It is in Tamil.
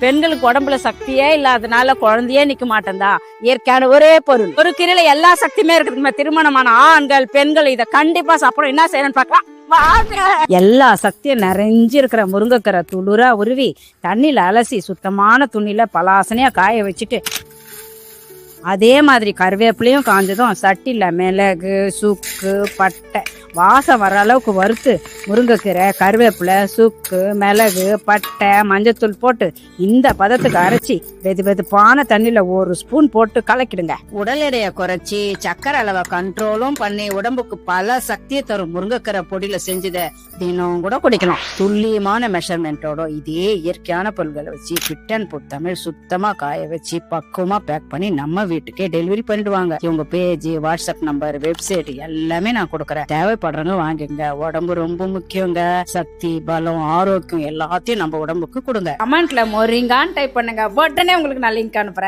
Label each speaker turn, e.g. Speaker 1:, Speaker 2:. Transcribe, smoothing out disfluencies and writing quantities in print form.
Speaker 1: பெண்களுக்கு உடம்புல சக்தியே இல்லாதனால குழந்தையே நிக்க மாட்டேன்தா. இயற்கையான ஒரே பொருள், ஒரு கீரையில எல்லா சக்தியுமே இருக்குதுங்க. திருமணமான ஆண்கள் பெண்கள் இதை கண்டிப்பா சாப்பிடணும். என்ன செய்யணும்னு பார்க்கலாம். எல்லா சக்தியும் நிறைஞ்சிருக்கிற முருங்கைக்கீரை துளுரா உருவி தண்ணியில அலசி சுத்தமான துணியில பலாசனையா காய வச்சுட்டு, அதே மாதிரி கருவேப்பிலையும் காஞ்சதும் சட்டியில் மிளகு சுக்கு பட்டை வாசம் வர அளவுக்கு வறுத்து முருங்கைக்கீரை கருவேப்பிலை சுக்கு மிளகு பட்டை மஞ்சத்தூள் போட்டு இந்த பதத்துக்கு அரைச்சி வெதுப்பான தண்ணியில 1 ஸ்பூன் போட்டு கலக்கிடுங்க. உடல் எடையை குறைச்சி சக்கரை அளவை கண்ட்ரோலும் பண்ணி உடம்புக்கு பல சக்தியை தரும் முருங்கைக்கீரை பொடியில செஞ்சத தினம் கூட குடிக்கலாம். துல்லியமான மெஷர்மெண்டோட இதே இயற்கையான பொருட்களை வச்சு ஃபிட் அண்ட் ஃபுட் தமிழ் சுத்தமா காய வச்சு பக்குவமா பேக் பண்ணி நம்ம வீட்டுக்கே டெலிவரி பண்ணிடுவாங்க. இவங்க பேஜ், வாட்ஸ்அப் நம்பர், வெப்சைட் எல்லாமே நான் கொடுக்கறேன். தேவைப்படுறவங்க வாங்குங்க. உடம்பு ரொம்ப முக்கியங்க. சக்தி பலம் ஆரோக்கியம் எல்லாத்தையும் நம்ம உடம்புக்கு கொடுங்க. கமெண்ட்ல மொரிங்கான்னு டைப் பண்ணுங்க. உடனே உங்களுக்கு நான் லிங்க் அனுப்புறேன்.